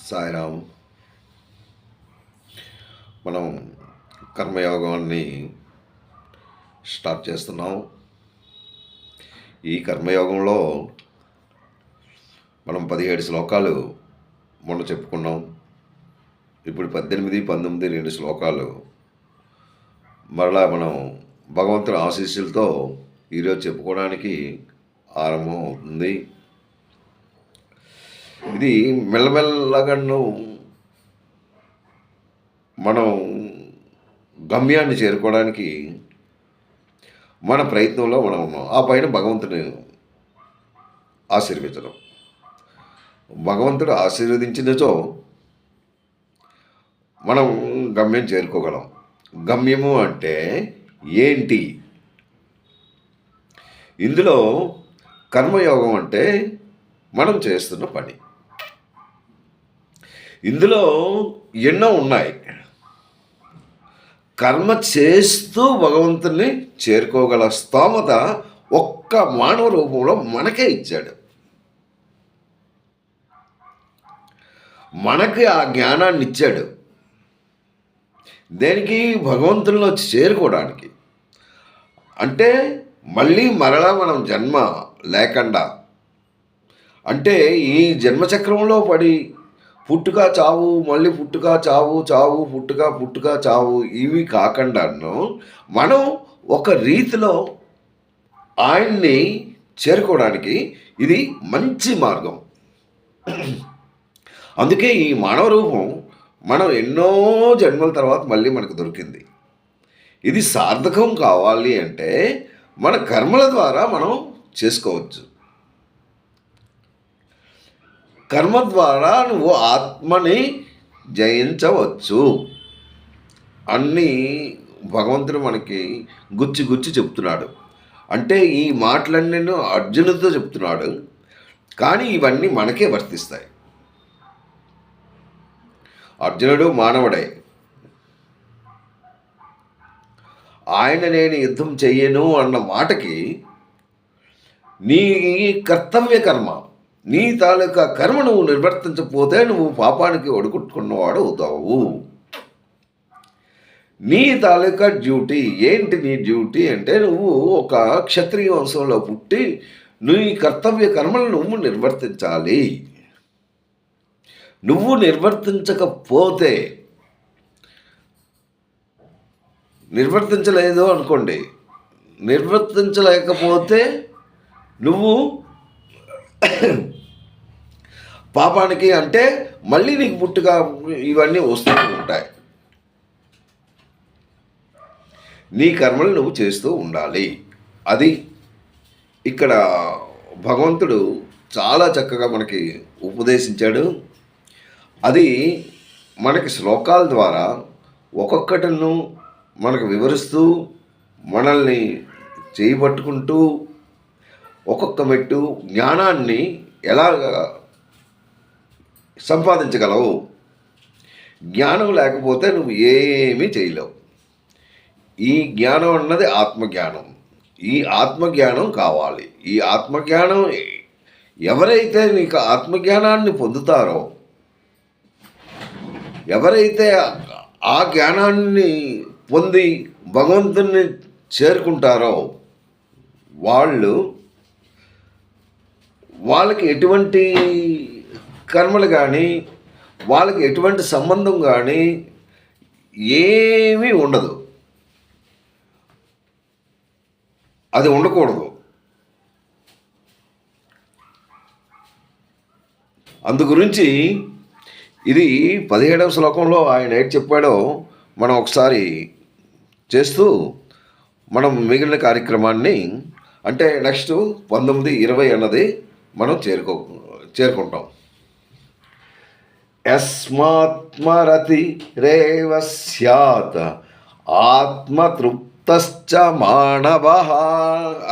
సాయిరామ్. మనం కర్మయోగాన్ని స్టార్ట్ చేస్తున్నాం. ఈ కర్మయోగంలో మనం 17 శ్లోకాలు మొన్న చెప్పుకున్నాం. ఇప్పుడు 18, 19 2 శ్లోకాలు మరలా మనం భగవంతుని ఆశీస్సులతో ఈరోజు చెప్పుకోవడానికి ఆరంభం అవుతుంది. ఇది మెల్లమెల్లగాను మనం గమ్యాన్ని చేరుకోవడానికి మన ప్రయత్నంలో మనం ఉన్నాం. ఆ పైన భగవంతుని ఆశీర్వదించడం. భగవంతుడు ఆశీర్వదించినచో మనం గమ్యం చేరుకోగలం. గమ్యము అంటే ఏంటి? ఇందులో కర్మయోగం అంటే మనం చేస్తున్న పని. ఇందులో ఎన్నో ఉన్నాయి. కర్మ చేస్తూ భగవంతుని చేరుకోగల స్తోమత ఒక్క మానవ రూపంలో మనకే ఇచ్చాడు. మనకి ఆ జ్ఞానాన్ని ఇచ్చాడు. దేనికి? భగవంతునిలో చేరుకోవడానికి. అంటే మళ్ళీ మరలా మనం జన్మ లేకుండా, అంటే ఈ జన్మచక్రంలో పడి పుట్టుక చావు, మళ్ళీ పుట్టుక చావు, చావు పుట్టుక చావు, ఇవి కాకుండాను మనం ఒక రీతిలో ఆయన్ని చేరుకోవడానికి ఇది మంచి మార్గం. అందుకే ఈ మానవ రూపం మనం ఎన్నో జన్మల తర్వాత మళ్ళీ మనకు దొరికింది. ఇది సార్థకం కావాలి అంటే మన కర్మల ద్వారా మనం చేసుకోవచ్చు. కర్మ ద్వారా నువ్వు ఆత్మని జయించవచ్చు. అన్నీ భగవంతుడు మనకి గుచ్చి చెప్తున్నాడు. అంటే ఈ మాటలన్నీ అర్జునుడితో చెప్తున్నాడు, కానీ ఇవన్నీ మనకే వర్తిస్తాయి. అర్జునుడు మానవుడే. ఆయన నేను యుద్ధం చెయ్యను అన్న మాటకి నీ కర్తవ్య కర్మ, నీ తాలూకా కర్మ నువ్వు నిర్వర్తించకపోతే నువ్వు పాపానికి ఒడుకుట్టుకున్నవాడు అవుతావు. నీ తాలూకా డ్యూటీ ఏంటి? నీ డ్యూటీ అంటే నువ్వు ఒక క్షత్రియ వంశంలో పుట్టి నీ కర్తవ్య కర్మలు నువ్వు నిర్వర్తించాలి. నువ్వు నిర్వర్తించకపోతే, నిర్వర్తించలేదు అనుకోండి, నిర్వర్తించలేకపోతే నువ్వు పాపానికి, అంటే మళ్ళీ నీకు పుట్టుక ఇవన్నీ వస్తూ ఉంటాయి. నీ కర్మలు నువ్వు చేస్తూ ఉండాలి. అది ఇక్కడ భగవంతుడు చాలా చక్కగా మనకి ఉపదేశించాడు. అది మనకి శ్లోకాల ద్వారా ఒక్కొక్కటను మనకు వివరిస్తూ మనల్ని చేయబట్టుకుంటూ ఒక్కొక్క మెట్టు జ్ఞానాన్ని ఎలా సంపాదించగలవు. జ్ఞానం లేకపోతే నువ్వు ఏమీ చేయలేవు. ఈ జ్ఞానం అన్నది ఆత్మజ్ఞానం. ఈ ఆత్మజ్ఞానం కావాలి. ఈ ఆత్మజ్ఞానం ఎవరైతే నీకు ఆత్మజ్ఞానాన్ని పొందుతారో, ఎవరైతే ఆ జ్ఞానాన్ని పొంది భగవంతుని చేరుకుంటారో వాళ్ళకి ఎటువంటి కర్మలు కానీ, వాళ్ళకి ఎటువంటి సంబంధం కానీ ఏమీ ఉండదు. అది ఉండకూడదు. అందుగురించి ఇది 17వ శ్లోకంలో ఆయన ఏంటి చెప్పాడో మనం ఒకసారి చేస్తూ మనం మిగిలిన కార్యక్రమాన్ని, అంటే నెక్స్ట్ 19, 20 అన్నది మనం చేరుకుంటాం. యస్మాత్మరతి రేవ స్యాత్ ఆత్మతృప్తశ్చ మానవ.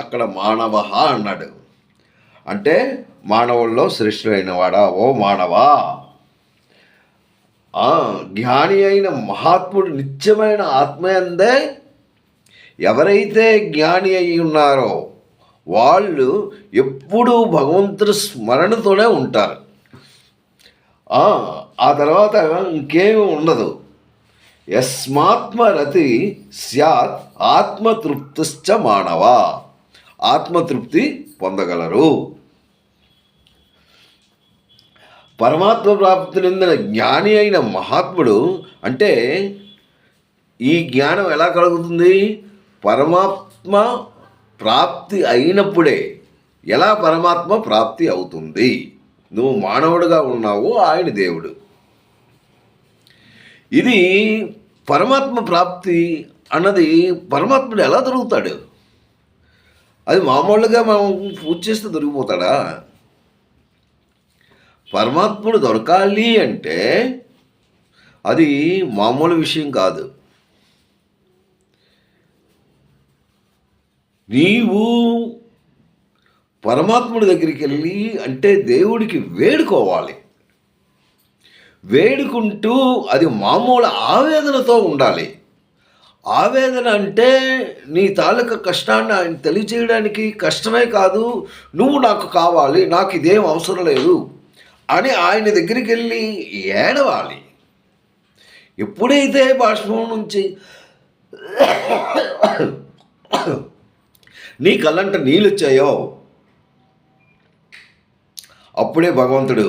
అక్కడ మానవ అన్నాడు. అంటే మానవుల్లో శ్రేష్ఠుడైన వాడా ఓ మానవా. జ్ఞాని అయిన మహాత్ముడు నిత్యమైన ఆత్మయందే ఎవరైతే జ్ఞాని అయి ఉన్నారో వాళ్ళు ఎప్పుడూ భగవంతుడి స్మరణతోనే ఉంటారు. ఆ ఆ తర్వాత ఇంకేమీ ఉండదు. యస్మాత్మరతి స్యాత్ ఆత్మతృప్తిశ్చ మానవ. ఆత్మతృప్తి పొందగలరు. పరమాత్మ ప్రాప్తి నిందిన జ్ఞాని అయిన మహాత్ముడు అంటే ఈ జ్ఞానం ఎలా కలుగుతుంది? పరమాత్మ ప్రాప్తి అయినప్పుడే. ఎలా పరమాత్మ ప్రాప్తి అవుతుంది? నువ్వు మానవుడిగా ఉన్నావు, ఆయన దేవుడు. ఇది పరమాత్మ ప్రాప్తి అన్నది పరమాత్ముడు ఎలా దొరుకుతాడు? అది మామూలుగా మనం పూజ చేస్తే దొరికిపోతాడా? పరమాత్ముడు దొరకాలి అంటే అది మామూలు విషయం కాదు. నీవు పరమాత్ముడి దగ్గరికి వెళ్ళి అంటే దేవుడికి వేడుకోవాలి. వేడుకుంటూ అది మామూలు ఆవేదనతో ఉండాలి. ఆవేదన అంటే నీ తాలూకా కష్టాన్ని ఆయన తెలియచేయడానికి కష్టమే కాదు. నువ్వు నాకు కావాలి, నాకు ఇదేం అవసరం లేదు అని ఆయన దగ్గరికి వెళ్ళి ఏడవాలి. ఎప్పుడైతే బాష్పం నుంచి నీ కళ్ళంట నీళ్ళు వచ్చాయో అప్పుడే భగవంతుడు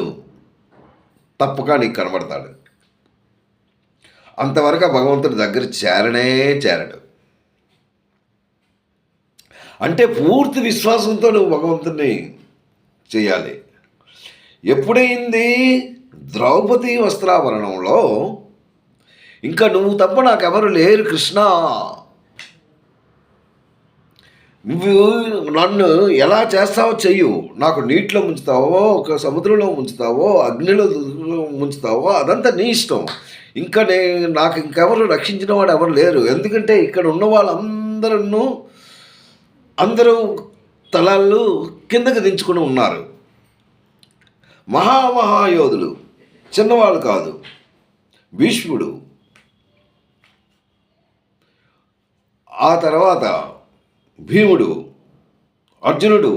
తప్పక నీకు కనబడతాడు. అంతవరకు భగవంతుడి దగ్గర చేరడు. అంటే పూర్తి విశ్వాసంతో నువ్వు భగవంతుడిని చేయాలి. ఎప్పుడైంది ద్రౌపది వస్త్రాభరణంలో ఇంకా నువ్వు తప్ప నాకెవరు లేరు కృష్ణ, నువ్వు నన్ను ఎలా చేస్తావో చెయ్యు, నాకు నీటిలో ముంచుతావో ఒక సముద్రంలో ముంచుతావో అగ్నిలో ముంచుతావో అదంతా నీ ఇష్టం, ఇంకా నాకు ఇంకెవరు రక్షించిన వాడు ఎవరు లేరు. ఎందుకంటే ఇక్కడ ఉన్న అందరూ తలాళ్ళు కిందకి దించుకుని ఉన్నారు. మహాయోధులు, చిన్నవాళ్ళు కాదు. భీష్ముడు, ఆ తర్వాత భీముడు, అర్జునుడు,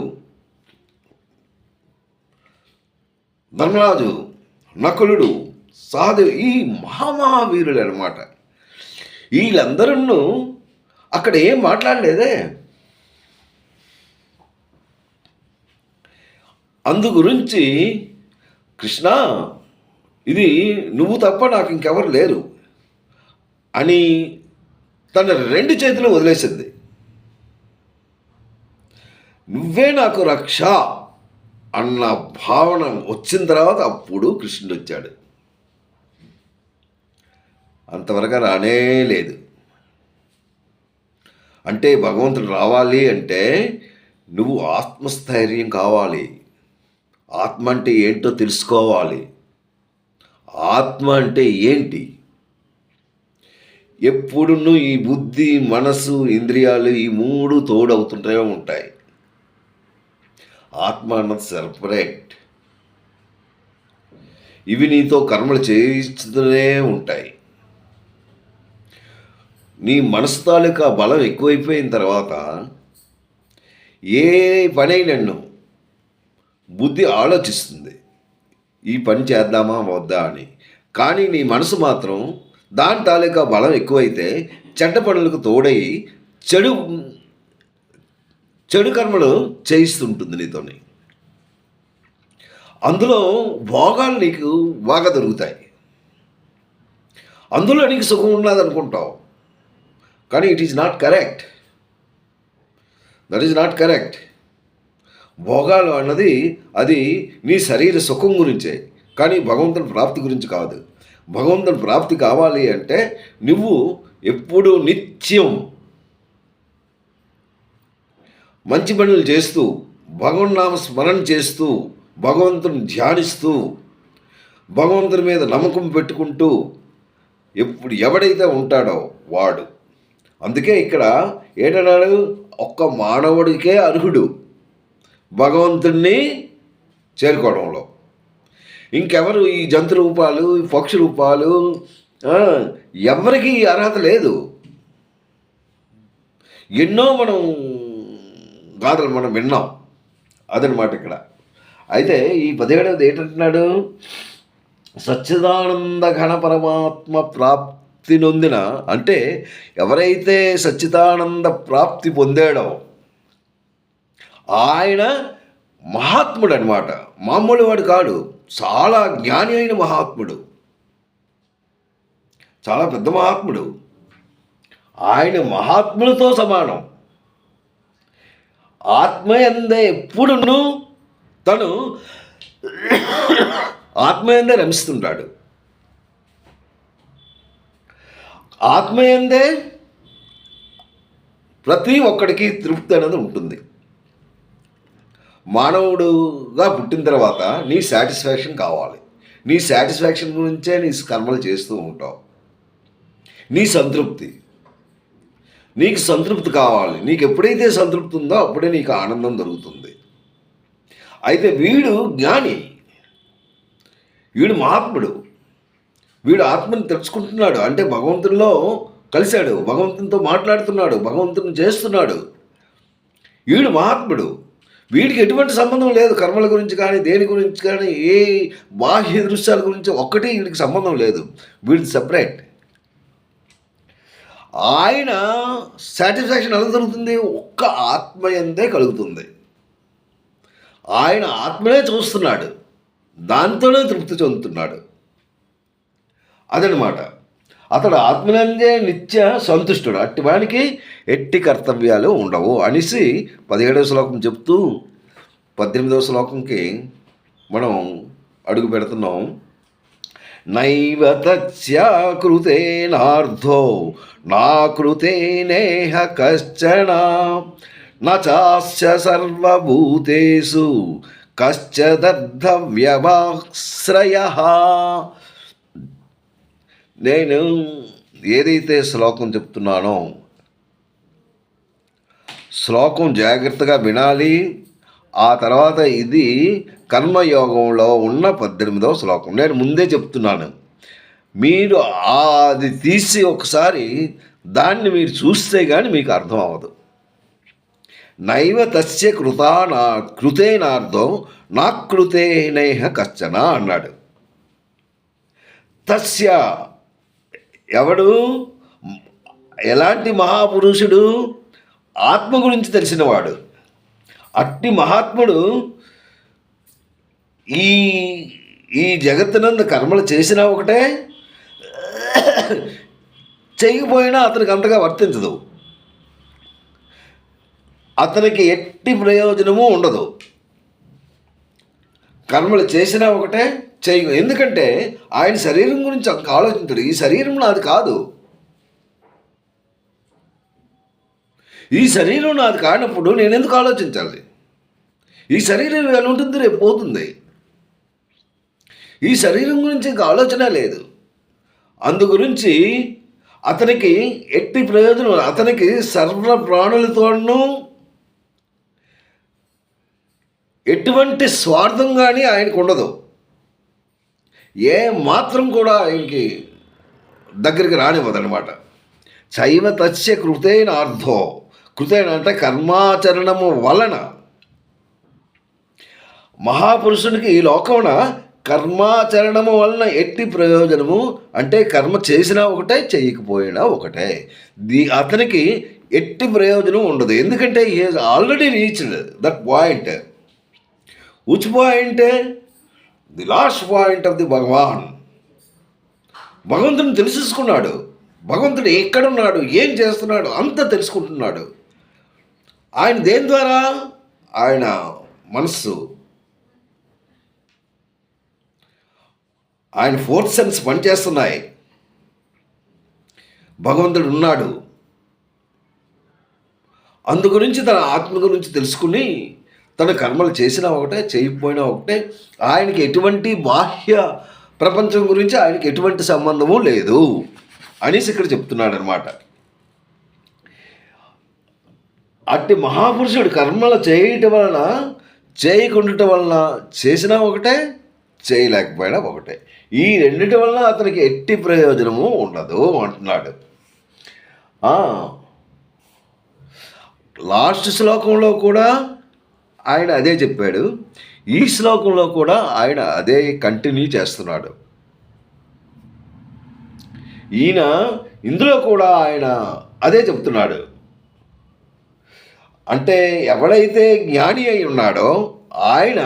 ధర్మరాజు, నకులుడు, సహదేవు, ఈ మహామహావీరులు అనమాట. వీళ్ళందరూ అక్కడ ఏం మాట్లాడలేదే. అందు గురించి కృష్ణ, ఇది నువ్వు తప్ప నాకు ఇంకెవరు లేరు అని తన రెండు చేతులు వదిలేసింది. నువ్వే నాకు రక్ష అన్న భావన వచ్చిన తర్వాత అప్పుడు కృష్ణుడు వచ్చాడు. అంతవరకు రానే లేదు. అంటే భగవంతుడు రావాలి అంటే నువ్వు ఆత్మస్థైర్యం కావాలి. ఆత్మ అంటే ఏంటో తెలుసుకోవాలి. ఆత్మ అంటే ఏంటి? ఎప్పుడు ఈ బుద్ధి, మనసు, ఇంద్రియాలు ఈ మూడు తోడవుతుంటే ఉంటాయి. ఆత్మ అన్నది సెపరేట్. ఇవి నీతో కర్మలు చేయిస్తూనే ఉంటాయి. నీ మనసు తాలూకా బలం ఎక్కువైపోయిన తర్వాత ఏ పనైనను బుద్ధి ఆలోచిస్తుంది, ఈ పని చేద్దామా వద్దా అని. కానీ నీ మనసు మాత్రం దాని తాలూకా బలం ఎక్కువైతే చెడ్డ పనులకు తోడయి చెడు కర్మలు చేయిస్తుంటుంది నీతోని. అందులో భోగాలు నీకు బాగా దొరుకుతాయి. అందులో నీకు సుఖం ఉన్నది అనుకుంటావు, కానీ it is not correct. That is not correct. భోగాలు అన్నది అది నీ శరీర సుఖం గురించే, కానీ భగవంతుని ప్రాప్తి గురించి కాదు. భగవంతుని ప్రాప్తి కావాలి అంటే నువ్వు ఎప్పుడూ నిత్యం మంచి పనులు చేస్తూ, భగవన్నామ స్మరణ చేస్తూ, భగవంతుని ధ్యానిస్తూ, భగవంతుని మీద నమ్మకం పెట్టుకుంటూ ఎవడైతే ఉంటాడో వాడు. అందుకే ఇక్కడ ఏంటన్నాడు, ఒక్క మానవుడికే అర్హుడు భగవంతుణ్ణి చేరుకోవడంలో. ఇంకెవరు ఈ జంతు రూపాలు, పక్షి రూపాలు ఎవరికి అర్హత లేదు. ఎన్నో గాథలు మనం విన్నాం. అదనమాట ఇక్కడ. అయితే ఈ 17వది ఏంటంటున్నాడు, సచ్చిదానంద ఘన పరమాత్మ ప్రాప్తి నొందిన, అంటే ఎవరైతే సచ్చిదానంద ప్రాప్తి పొందాడో ఆయన మహాత్ముడు అనమాట. మామూలు వాడు కాడు, చాలా జ్ఞాని అయిన మహాత్ముడు, చాలా పెద్ద మహాత్ముడు. ఆయన మహాత్ములతో సమానం. ఆత్మయందే ఎప్పుడును తను ఆత్మయందే రమిస్తుంటాడు. ఆత్మయందే ప్రతి ఒక్కడికి తృప్తి అనేది ఉంటుంది. మానవుడుగా పుట్టిన తర్వాత నీ సాటిస్ఫాక్షన్ కావాలి. నీ సాటిస్ఫాక్షన్ గురించే నీ కర్మలు చేస్తూ ఉంటావు. నీ సంతృప్తి, నీకు సంతృప్తి కావాలి. నీకు ఎప్పుడైతే సంతృప్తి ఉందో అప్పుడే నీకు ఆనందం దొరుకుతుంది. అయితే వీడు జ్ఞాని, వీడు మహాత్ముడు, వీడు ఆత్మని తెలుసుకుంటున్నాడు. అంటే భగవంతునిలో కలిశాడు, భగవంతునితో మాట్లాడుతున్నాడు, భగవంతుని చేస్తున్నాడు. వీడు మహాత్ముడు. వీడికి ఎటువంటి సంబంధం లేదు కర్మల గురించి కానీ, దేని గురించి కానీ, ఏ బాహ్య దృశ్యాల గురించి ఒక్కటి వీడికి సంబంధం లేదు. వీడిది సెపరేట్. ఆయన సాటిస్ఫాక్షన్ ఎలా జరుగుతుంది? ఒక్క ఆత్మయందే కలుగుతుంది. ఆయన ఆత్మనే చూస్తున్నాడు, దాంతోనే తృప్తి చెందుతున్నాడు. అదనమాట. అతడు ఆత్మనందే నిత్య సంతుష్టుడు, అట్టి వానికి ఎట్టి కర్తవ్యాలు ఉండవు అనేసి 17వ శ్లోకం చెప్తూ 18వ శ్లోకంకి మనం అడుగు పెడుతున్నాం. నైవ తస్యాకృతేనార్థో నా కృతేనేహ కశ్చన నాస్య సర్వభూతేషు కశ్చిదర్థవ్యవాశ్రయః. నేను ఏదైతే శ్లోకం చెప్తున్నానో శ్లోకం జాగ్రత్తగా వినాలి. ఆ తర్వాత ఇది కర్మయోగంలో ఉన్న 18వ శ్లోకం. నేను ముందే చెప్తున్నాను, మీరు అది తీసి ఒకసారి దాన్ని మీరు చూస్తే కానీ మీకు అర్థం అవ్వదు. నైవ తస్య కృతేనార్థం నా కృతేనేహ కశ్చన అన్నాడు. తస్య ఎవడు? ఎలాంటి మహాపురుషుడు? ఆత్మ గురించి తెలిసినవాడు. అట్టి మహాత్ముడు ఈ జగత్తునందు కర్మలు చేసినా ఒకటే, చేయకపోయినా అతనికి అంతగా వర్తించదు. అతనికి ఎట్టి ప్రయోజనము ఉండదు. కర్మలు చేసినా ఒకటే, ఎందుకంటే ఆయన శరీరం గురించి ఆలోచించడు. ఈ శరీరం నాది కాదు. ఈ శరీరం నాది కానప్పుడు నేను ఎందుకు ఆలోచించాలి? ఈ శరీరం ఎలా ఉంటుంది, రేపు పోతుంది. ఈ శరీరం గురించి ఇంకా ఆలోచన లేదు. అందు గురించి అతనికి ఎట్టి ప్రయోజనం, అతనికి సర్వ ప్రాణులతోనూ ఎటువంటి స్వార్థం కానీ ఆయనకు ఉండదు. ఏ మాత్రం కూడా ఆయనకి దగ్గరికి రానివ్వదనమాట. శైవ తస్య కృతేనార్థో, కృతేన అంటే కర్మాచరణము వలన. మహాపురుషునికి ఈ లోకమున కర్మాచరణము వలన ఎట్టి ప్రయోజనము అంటే కర్మ చేసినా ఒకటే, చేయకపోయినా ఒకటే. అతనికి ఎట్టి ప్రయోజనం ఉండదు. ఎందుకంటే he has already reached that point. Which point? The last point of the భగవాన్. భగవంతుని తెలుసుకున్నాడు. భగవంతుడు ఎక్కడున్నాడు, ఏం చేస్తున్నాడు అంతా తెలుసుకుంటున్నాడు. ఆయన దేని ద్వారా? ఆయన మనస్సు, ఆయన ఫోర్త్ సెన్స్ పనిచేస్తున్నాయి. భగవంతుడు ఉన్నాడు. అందు గురించి తన ఆత్మ గురించి తెలుసుకుని తన కర్మలు చేసినా ఒకటే, చేయకపోయినా ఒకటే. ఆయనకి ఎటువంటి బాహ్య ప్రపంచం గురించి ఆయనకి ఎటువంటి సంబంధము లేదు అనేసి ఇక్కడ చెప్తున్నాడు అనమాట. అట్టి మహాపురుషుడు కర్మలు చేయటం వలన, చేయకుండటం వలన, చేసినా ఒకటే, చేయలేకపోయినా ఒకటే. ఈ రెండిటి వలన అతనికి ఎట్టి ప్రయోజనము ఉండదు అంటున్నాడు. లాస్ట్ శ్లోకంలో కూడా ఆయన అదే చెప్పాడు. ఈ శ్లోకంలో కూడా ఆయన అదే కంటిన్యూ చేస్తున్నాడు. ఈయన ఇందులో కూడా ఆయన అదే చెప్తున్నాడు. అంటే ఎవడైతే జ్ఞాని అయి ఉన్నాడో ఆయన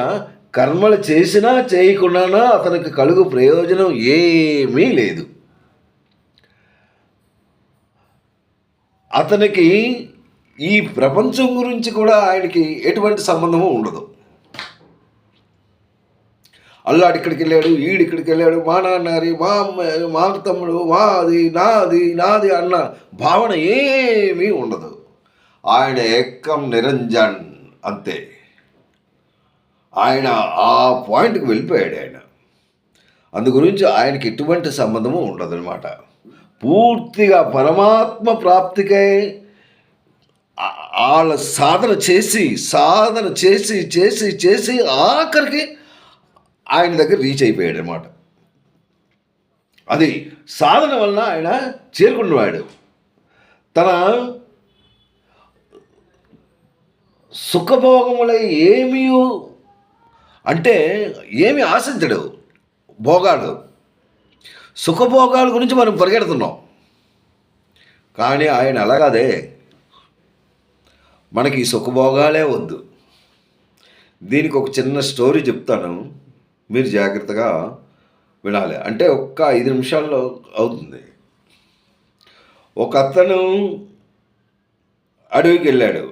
కర్మలు చేసినా చేయకుండానా అతనికి కలుగు ప్రయోజనం ఏమీ లేదు. అతనికి ఈ ప్రపంచం గురించి కూడా ఆయనకి ఎటువంటి సంబంధము ఉండదు. అల్లాడు ఇక్కడికి వెళ్ళాడు, ఈడిక్కడికి వెళ్ళాడు, మా నాన్నగారి, మా మా తమ్ముడు, మాది నాది నాది అన్న భావన ఏమీ ఉండదు. ఆయన ఏకం నిరంజన్, అంతే. ఆయన ఆ పాయింట్కి వెళ్ళిపోయాడు. ఆయన అందు గురించి ఆయనకి ఎటువంటి సంబంధము ఉండదన్నమాట. పూర్తిగా పరమాత్మ ప్రాప్తికై వాళ్ళ సాధన చేసి చేసి చేసి చేసి ఆఖరికి ఆయన దగ్గర రీచ్ అయిపోయాడు అనమాట. అది సాధన వలన ఆయన చేరుకున్నవాడు. తన సుఖభోగముల ఏమీ అంటే ఏమి ఆశించడు. భోగాలు, సుఖభోగాల గురించి మనం పరిగెడుతున్నాం. కానీ ఆయన అలాగదే, మనకి ఈ సుఖభోగాలే వద్దు. దీనికి ఒక చిన్న స్టోరీ చెప్తాను, మీరు జాగ్రత్తగా వినాలి. అంటే ఒక్క 5 నిమిషాల్లో అవుతుంది. ఒక అతను అడవికి వెళ్ళాడు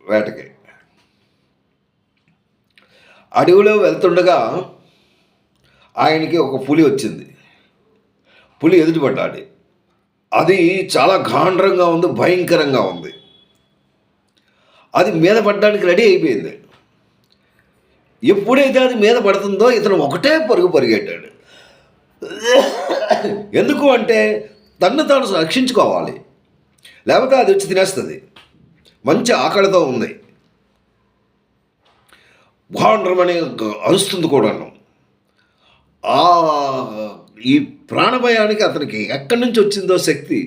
వేటకి. అడవిలో వెళ్తుండగా ఆయనకి ఒక పులి వచ్చింది. పులి ఎదురుపడ్డాడు. అది చాలా గాండ్రంగా ఉంది, భయంకరంగా ఉంది. అది మీద పడడానికి రెడీ అయిపోయింది. ఎప్పుడైతే అది మీద పడుతుందో ఇతను ఒకటే పరిగెట్టాడు. ఎందుకు అంటే తన్ను తాను రక్షించుకోవాలి, లేకపోతే అది వచ్చి తినేస్తుంది. మంచి ఆకలితో ఉంది, భాండ్రమని అరుస్తుంది కూడాను. ఈ ప్రాణభయానికి అతనికి ఎక్కడి నుంచి వచ్చిందో శక్తి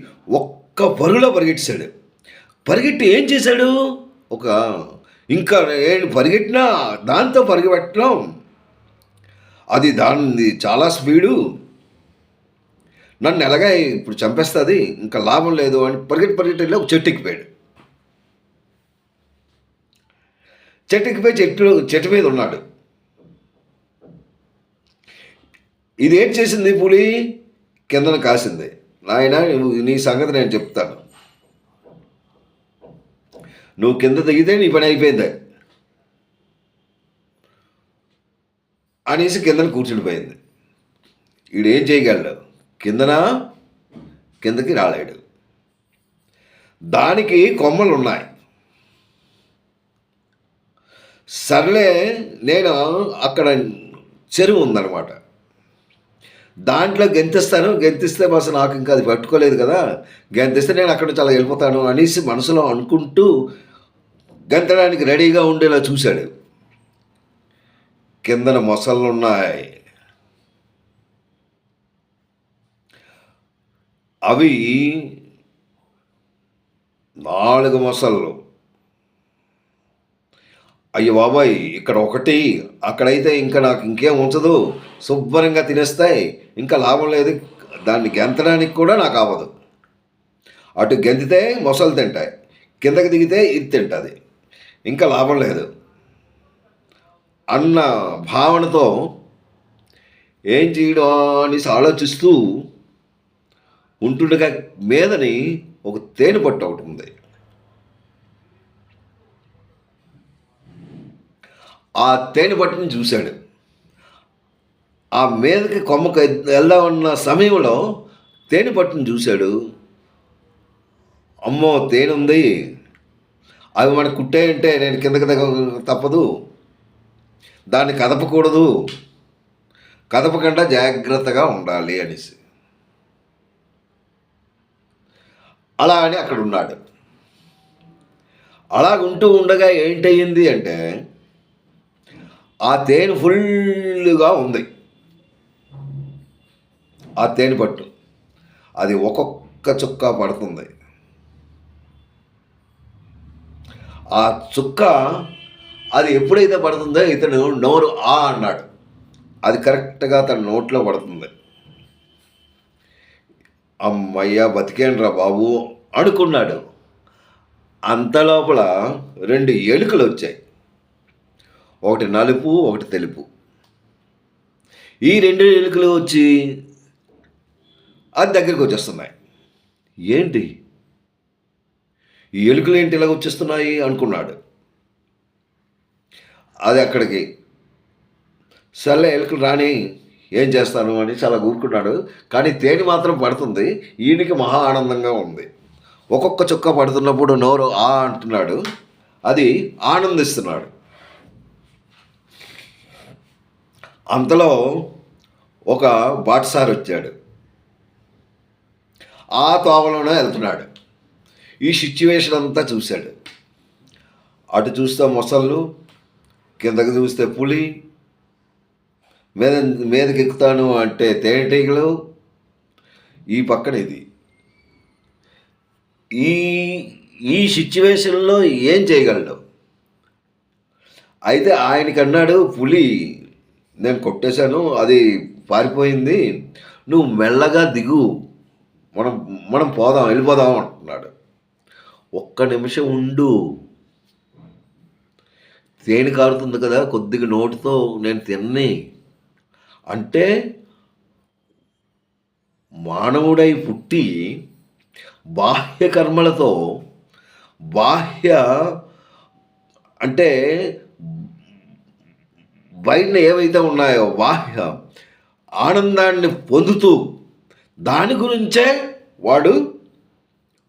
ఒక్క పరుగులో పరిగెట్టాడు. పరిగెట్టి ఏం చేశాడు, ఇంకా పరిగెట్టినా దాంతో పరిగెట్టడం, అది దాని చాలా స్పీడు, నన్ను ఎలాగా ఇప్పుడు చంపేస్తుంది, ఇంకా లాభం లేదు అని పరిగెట్టి ఒక చెట్టు ఎక్కిపోయాడు. చెట్టు మీద ఉన్నాడు. ఇదేం చేసింది పులి, కిందన కాసింది. నాయన నీ సంగతి నేను చెప్తాను, నువ్వు కింద దిగితే నీ పని అయిపోయింది అనేసి కిందన కూర్చుండిపోయింది. వీడేం చేయగలడు, కిందకి రాలేడు. దానికి కొమ్మలు ఉన్నాయి. సర్లే, నేను అక్కడ చెరువు ఉందన్నమాట, దాంట్లో గెంతిస్తే బస్ నాకు ఇంకా అది పట్టుకోలేదు కదా, గెంతిస్తే నేను అక్కడ చాలా వెళ్ళిపోతాను అనేసి మనసులో అనుకుంటూ గెంతడానికి రెడీగా ఉండేలా చూశాడు. కిందన మొసళ్ళు ఉన్నాయి. అవి 4 మొసళ్ళు. అయ్యో బాబాయ్, ఇక్కడ ఒకటి, అక్కడైతే ఇంకా నాకు ఇంకేం ఉంచదు, శుభ్రంగా తినేస్తాయి, ఇంకా లాభం లేదు, దాన్ని గెంతడానికి కూడా నాకు అవ్వదు. అటు గెంతితే మొసలు తింటాయి, కిందకి దిగితే ఇది తింటుంది, ఇంకా లాభం లేదు అన్న భావనతో ఏం చేయడం అనేసి ఆలోచిస్తూ ఉంటుండగా మీదని ఒక తేనె పట్టు ఒకటి ఉంది. ఆ తేనె పట్టుని చూశాడు. ఆ మీదకి కొమ్మకు వెళ్దామన్న సమయంలో తేనె పట్టుని చూశాడు. అమ్మో, తేనె ఉంది, అవి మనకు కుట్టాయంటే నేను కిందకి తప్పదు, దాన్ని కదపకూడదు, కదపకుండా జాగ్రత్తగా ఉండాలి అనేసి అలా అని అక్కడ ఉన్నాడు. అలాగుంటూ ఉండగా ఏంటయ్యింది అంటే ఆ తేనె ఫుల్గా ఉంది. ఆ తేనె పట్టు అది ఒక్కొక్క చుక్క పడుతుంది. ఆ చుక్క అది ఎప్పుడైతే పడుతుందో ఇతను నోరు అన్నాడు. అది కరెక్ట్గా తన నోట్లో పడుతుంది. అమ్మయ్య బతికేనరా బాబు అనుకున్నాడు. అంత లోపల 2 ఎలుకలు వచ్చాయి. ఒకటి నలుపు, ఒకటి తెలుపు. ఈ 2 ఎలుకలు వచ్చి అది దగ్గరికి వచ్చేస్తున్నాయి. ఏంటి ఈ ఎలుకలు ఏంటి ఇలా వచ్చేస్తున్నాయి అనుకున్నాడు. అది అక్కడికి సర్లే ఎలుకలు రాని ఏం చేస్తాను అని చాలా ఊరుకున్నాడు. కానీ తేనె మాత్రం పడుతుంది. ఈయనకి మహా ఆనందంగా ఉంది. ఒక్కొక్క చుక్క పడుతున్నప్పుడు నోరు ఆ అంటున్నాడు. అది ఆనందిస్తున్నాడు. అంతలో ఒక బాటసారి వచ్చాడు. ఆ తోవలోనే వెళ్తున్నాడు. ఈ సిచ్యువేషన్ అంతా చూశాడు. అటు చూస్తే మొసళ్ళు, కిందకి చూస్తే పులి, మీదకి ఎక్కుతాను అంటే తేనెటీగలు, ఈ పక్కన ఇది. ఈ ఈ సిచ్యువేషన్లో ఏం చేయగలడు? అయితే ఆయనకన్నాడు పులి, నేను కొట్టేశాను, అది పారిపోయింది, నువ్వు మెల్లగా దిగు, మనం మనం పోదాం, వెళ్ళిపోదాం అంటున్నాడు. ఒక్క నిమిషం ఉండు, తేనె కారుతుంది కదా, కొద్దిగా నోటితో నేను తిన్ని అంటే మానవుడై పుట్టి బాహ్య కర్మలతో బాహ్య అంటే బయట ఏవైతే ఉన్నాయో బాహ్య ఆనందాన్ని పొందుతూ దాని గురించే వాడు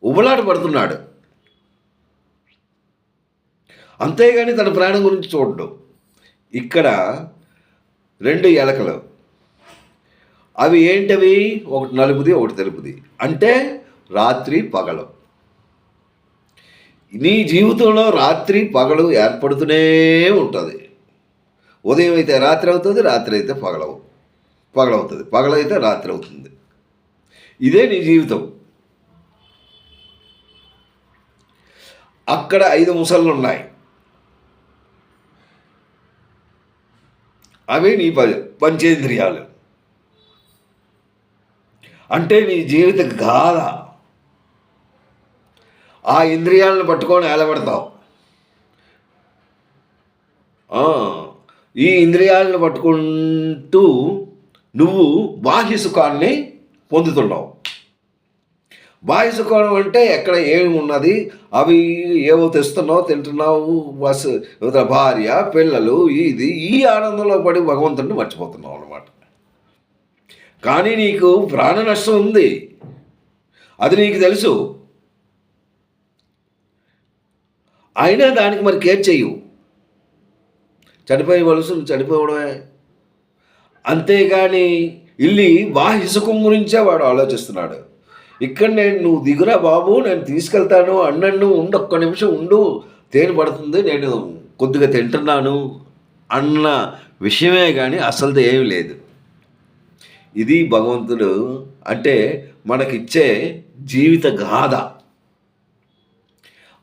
ఉబలాట పడుతున్నాడు. అంతేగాని తన ప్రాణం గురించి చూడడు. ఇక్కడ 2 ఎలకలు, అవి ఏంటవి? ఒకటి నలుపుది, ఒకటి తెలుపుది. అంటే రాత్రి పగలు. నీ జీవితంలో రాత్రి పగలు ఏర్పడుతూనే ఉంటుంది. ఉదయం అయితే రాత్రి అవుతుంది, రాత్రి అయితే పగలవుతుంది, పగలైతే రాత్రి అవుతుంది. ఇదే నీ జీవితం. అక్కడ 5 ముసళ్ళు ఉన్నాయి. అవి నీ పంచేంద్రియాలు. అంటే నీ జీవిత గాథ. ఆ ఇంద్రియాలను పట్టుకొని ఏలబడతావు. ఈ ఇంద్రియాలను పట్టుకుంటూ నువ్వు బాహ్య సుఖాన్ని పొందుతున్నావు. బాహ్య సుఖం అంటే ఎక్కడ ఏమి ఉన్నది, అవి ఏవో తెస్తున్నావు, తింటున్నావు, భార్య, పిల్లలు, ఇది ఈ ఆనందంలో పడి భగవంతుడిని మర్చిపోతున్నావు అన్నమాట. కానీ నీకు ప్రాణ నష్టం ఉంది, అది నీకు తెలుసు. అయినా దానికి మరి కేర్ చెయ్యు. చనిపోయే వలసలు చనిపోవడమే. అంతేగాని ఇల్లి బాహ్య సుఖం గురించే వాడు ఆలోచిస్తున్నాడు. ఇక్కడ నువ్వు దిగురా బాబు, నేను తీసుకెళ్తాను అన్నన్ను, ఉండు, ఒక్క నిమిషం ఉండు, తేనె పడుతుంది, నేను కొద్దిగా తింటున్నాను అన్న విషయమే కానీ అసలు ఏమీ లేదు. ఇది భగవంతుడు అంటే మనకిచ్చే జీవిత గాథ.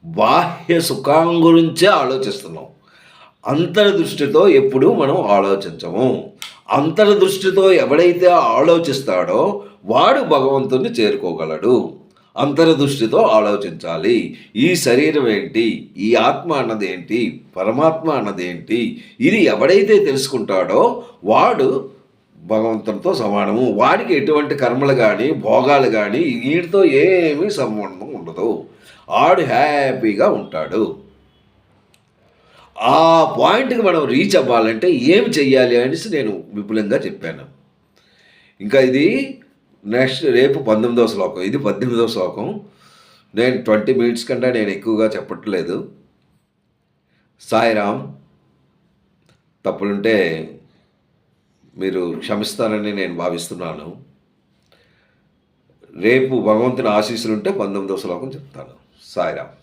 బాహ్య సుఖం గురించే ఆలోచిస్తున్నాం. అంతర్దృష్టితో ఎప్పుడూ మనం ఆలోచించము. అంతర్దృష్టితో ఎవడైతే ఆలోచిస్తాడో వాడు భగవంతుని చేరుకోగలడు. అంతర్దృష్టితో ఆలోచించాలి. ఈ శరీరం ఏంటి, ఈ ఆత్మ అన్నది ఏంటి, పరమాత్మ అన్నది ఏంటి, ఇది ఎవడైతే తెలుసుకుంటాడో వాడు భగవంతునితో సమానము. వాడికి ఎటువంటి కర్మలు కానీ భోగాలు కానీ వీటితో ఏమీ సంబంధం ఉండదు. ఆడు హ్యాపీగా ఉంటాడు. ఆ పాయింట్కి మనం రీచ్ అవ్వాలంటే ఏమి చెయ్యాలి అనేసి నేను విపులంగా చెప్పాను. ఇంకా ఇది నెక్స్ట్ రేపు 19వ శ్లోకం, ఇది 18వ శ్లోకం. నేను 20 minutes కంటే నేను ఎక్కువగా చెప్పట్లేదు. సాయిరామ్. తప్పులుంటే మీరు క్షమిస్తారని నేను భావిస్తున్నాను. రేపు భగవంతుని ఆశీస్సులుంటే 19వ శ్లోకం చెప్తాను. సాయిరామ్.